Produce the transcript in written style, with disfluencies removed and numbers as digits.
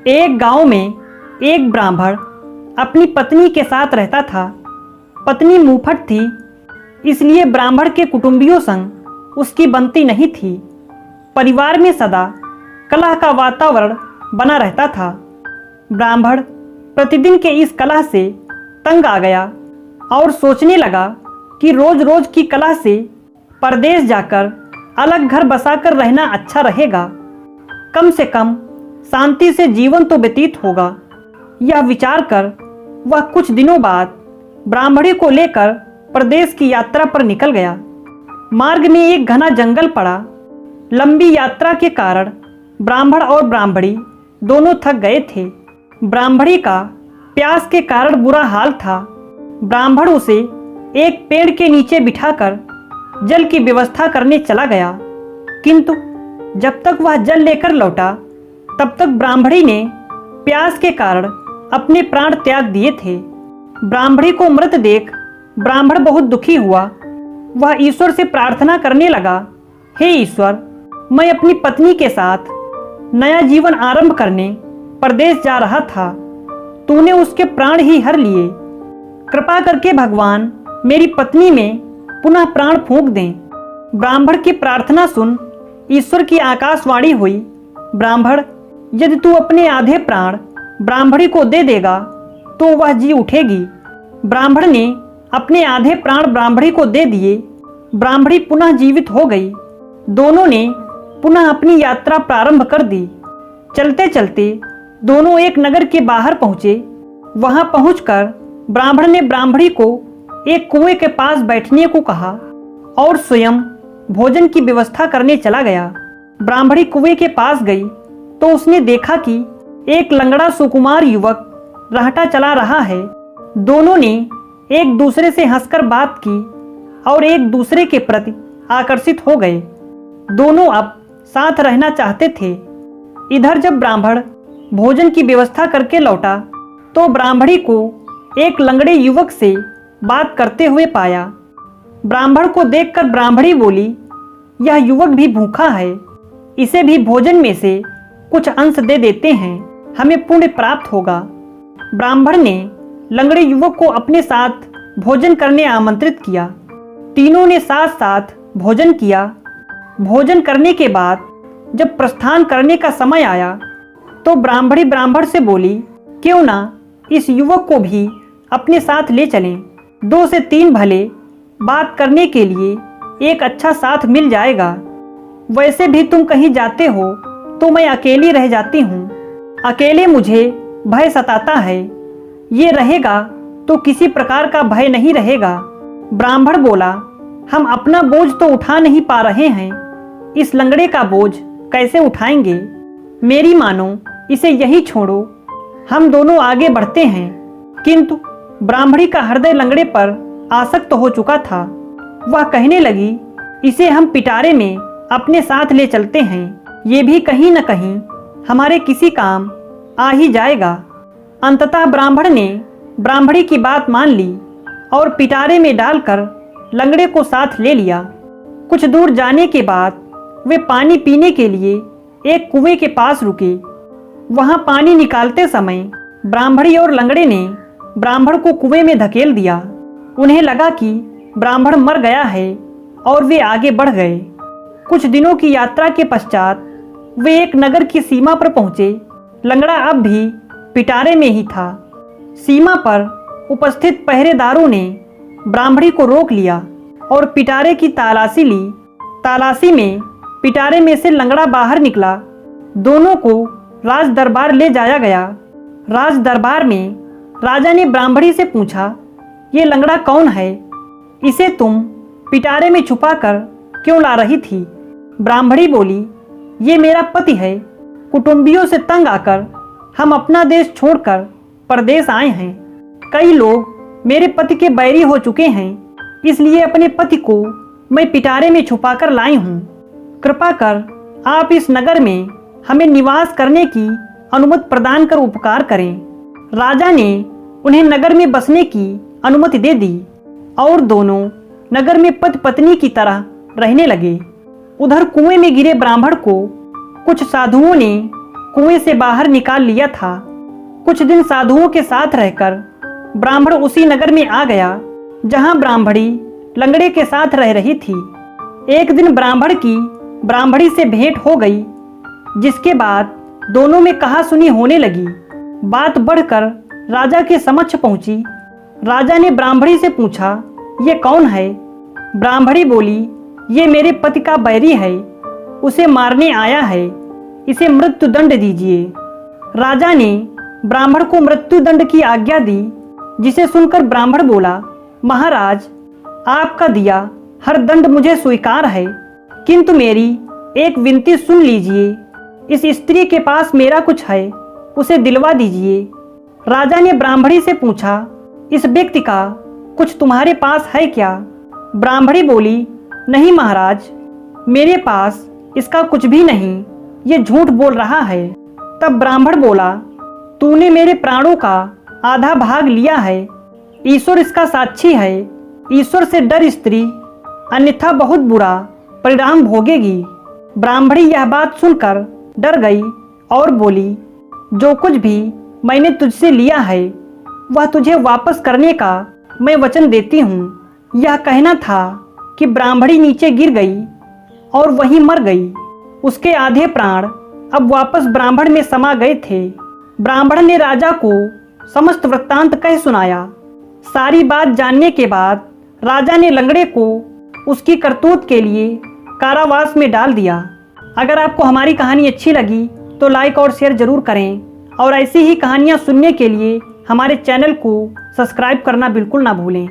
एक गांव में एक ब्राह्मण अपनी पत्नी के साथ रहता था। पत्नी मुंहफट थी, इसलिए ब्राह्मण के कुटुंबियों संग उसकी बनती नहीं थी। परिवार में सदा कलह का वातावरण बना रहता था। ब्राह्मण प्रतिदिन के इस कलह से तंग आ गया और सोचने लगा कि रोज रोज की कलह से परदेश जाकर अलग घर बसाकर रहना अच्छा रहेगा। कम से कम शांति से जीवन तो व्यतीत होगा। यह विचार कर वह कुछ दिनों बाद ब्राह्मणी को लेकर प्रदेश की यात्रा पर निकल गया। मार्ग में एक घना जंगल पड़ा। लंबी यात्रा के कारण ब्राह्मण और ब्राह्मणी दोनों थक गए थे। ब्राह्मणी का प्यास के कारण बुरा हाल था। ब्राह्मण उसे एक पेड़ के नीचे बिठाकर जल की व्यवस्था करने चला गया, किंतु जब तक वह जल लेकर लौटा तब तक ब्राह्मणी ने प्यास के कारण अपने प्राण त्याग दिए थे। ब्राह्मणी को मृत देख ब्राह्मण बहुत दुखी हुआ। वह ईश्वर से प्रार्थना करने लगा, हे ईश्वर, मैं अपनी पत्नी के साथ नया जीवन आरंभ करने परदेश जा रहा था। तूने उसके प्राण ही हर लिए। कृपा करके भगवान मेरी पत्नी में पुनः प्राण फूंक दें। ब्राह्मण की प्रार्थना सुन ईश्वर की आकाशवाणी हुई, ब्राह्मण, यदि तू अपने आधे प्राण ब्राह्मणी को दे देगा तो वह जी उठेगी। ब्राह्मण ने अपने आधे प्राण ब्राह्मणी को दे दिए। ब्राह्मणी पुनः जीवित हो गई। दोनों ने पुनः अपनी यात्रा प्रारंभ कर दी। चलते चलते दोनों एक नगर के बाहर पहुंचे। वहां पहुंचकर ब्राह्मण ने ब्राह्मणी को एक कुएं के पास बैठने को कहा और स्वयं भोजन की व्यवस्था करने चला गया। ब्राह्मणी कुएं के पास गई तो उसने देखा कि एक लंगड़ा सुकुमार युवक रहता चला रहा है। दोनों ने एक दूसरे से हंसकर बात की और एक दूसरे के प्रति आकर्षित हो गए। दोनों अब साथ रहना चाहते थे। इधर जब ब्राह्मण भोजन की व्यवस्था करके लौटा तो ब्राह्मणी को एक लंगड़े युवक से बात करते हुए पाया। ब्राह्मण को देखकर ब्राह्मणी बोली, यह युवक भी भूखा है, इसे भी भोजन में से कुछ अंश दे देते हैं, हमें पुण्य प्राप्त होगा। ब्राह्मण ने लंगड़े युवक को अपने साथ भोजन करने आमंत्रित किया। तीनों ने साथ साथ भोजन किया। भोजन करने के बाद जब प्रस्थान करने का समय आया तो ब्राह्मणी ब्राह्मण से बोली, क्यों ना इस युवक को भी अपने साथ ले चलें। 2 से 3 भले बात करने के लिए एक अच्छा साथ मिल जाएगा। वैसे भी तुम कहीं जाते हो तो मैं अकेली रह जाती हूँ। अकेले मुझे भय सताता है, ये रहेगा तो किसी प्रकार का भय नहीं रहेगा। ब्राह्मण बोला, हम अपना बोझ तो उठा नहीं पा रहे हैं, इस लंगड़े का बोझ कैसे उठाएंगे। मेरी मानो इसे यही छोड़ो, हम दोनों आगे बढ़ते हैं। किंतु ब्राह्मणी का हृदय लंगड़े पर आसक्त हो चुका था। वह कहने लगी, इसे हम पिटारे में अपने साथ ले चलते हैं, ये भी कहीं न कहीं हमारे किसी काम आ ही जाएगा। अंततः ब्राह्मण ने ब्राह्मणी की बात मान ली और पिटारे में डालकर लंगड़े को साथ ले लिया। कुछ दूर जाने के बाद वे पानी पीने के लिए एक कुएं के पास रुके। वहां पानी निकालते समय ब्राह्मणी और लंगड़े ने ब्राह्मण को कुएं में धकेल दिया। उन्हें लगा कि ब्राह्मण मर गया है और वे आगे बढ़ गए। कुछ दिनों की यात्रा के पश्चात वे एक नगर की सीमा पर पहुंचे। लंगड़ा अब भी पिटारे में ही था। सीमा पर उपस्थित पहरेदारों ने ब्राह्मणी को रोक लिया और पिटारे की तलाशी ली। तलाशी में पिटारे में से लंगड़ा बाहर निकला। दोनों को राज दरबार ले जाया गया। राज दरबार में राजा ने ब्राह्मणी से पूछा, ये लंगड़ा कौन है, इसे तुम पिटारे में छुपा कर क्यों ला रही थी। ब्राह्मणी बोली, ये मेरा पति है। कुटुंबियों से तंग आकर हम अपना देश छोड़कर परदेश आए हैं। कई लोग मेरे पति के बैरी हो चुके हैं, इसलिए अपने पति को मैं पिटारे में छुपाकर लाई हूँ। कृपा कर आप इस नगर में हमें निवास करने की अनुमति प्रदान कर उपकार करें। राजा ने उन्हें नगर में बसने की अनुमति दे दी और दोनों नगर में पति पत्नी की तरह रहने लगे। उधर कुएं में गिरे ब्राह्मण को कुछ साधुओं ने कुएं से बाहर निकाल लिया था। कुछ दिन साधुओं के साथ रहकर ब्राह्मण उसी नगर में आ गया जहां ब्राह्मणी लंगड़े के साथ रह रही थी। एक दिन ब्राह्मण की ब्राह्मणी से भेंट हो गई, जिसके बाद दोनों में कहा सुनी होने लगी। बात बढ़कर राजा के समक्ष पहुंची। राजा ने ब्राह्मणी से पूछा, ये कौन है? ब्राह्मणी बोली, ये मेरे पति का बैरी है, उसे मारने आया है, इसे मृत्यु दंड दीजिए। राजा ने ब्राह्मण को मृत्यु दंड की आज्ञा दी, जिसे सुनकर ब्राह्मण बोला, महाराज, आपका दिया हर दंड मुझे स्वीकार है, किंतु मेरी एक विनती सुन लीजिए। इस स्त्री के पास मेरा कुछ है, उसे दिलवा दीजिए। राजा ने ब्राह्मणी से पूछा, इस व्यक्ति का कुछ तुम्हारे पास है क्या? ब्राह्मणी बोली, नहीं महाराज, मेरे पास इसका कुछ भी नहीं, ये झूठ बोल रहा है। तब ब्राह्मण बोला, तूने मेरे प्राणों का आधा भाग लिया है, ईश्वर इसका साक्षी है। ईश्वर से डर स्त्री, अन्यथा बहुत बुरा परिणाम भोगेगी। ब्राह्मणी यह बात सुनकर डर गई और बोली, जो कुछ भी मैंने तुझसे लिया है वह तुझे वापस करने का मैं वचन देती हूँ। यह कहना था कि ब्राह्मणी नीचे गिर गई और वहीं मर गई। उसके आधे प्राण अब वापस ब्राह्मण में समा गए थे। ब्राह्मण ने राजा को समस्त वृत्तांत कह सुनाया। सारी बात जानने के बाद राजा ने लंगड़े को उसकी करतूत के लिए कारावास में डाल दिया। अगर आपको हमारी कहानी अच्छी लगी तो लाइक और शेयर जरूर करें और ऐसी ही कहानियाँ सुनने के लिए हमारे चैनल को सब्सक्राइब करना बिल्कुल ना भूलें।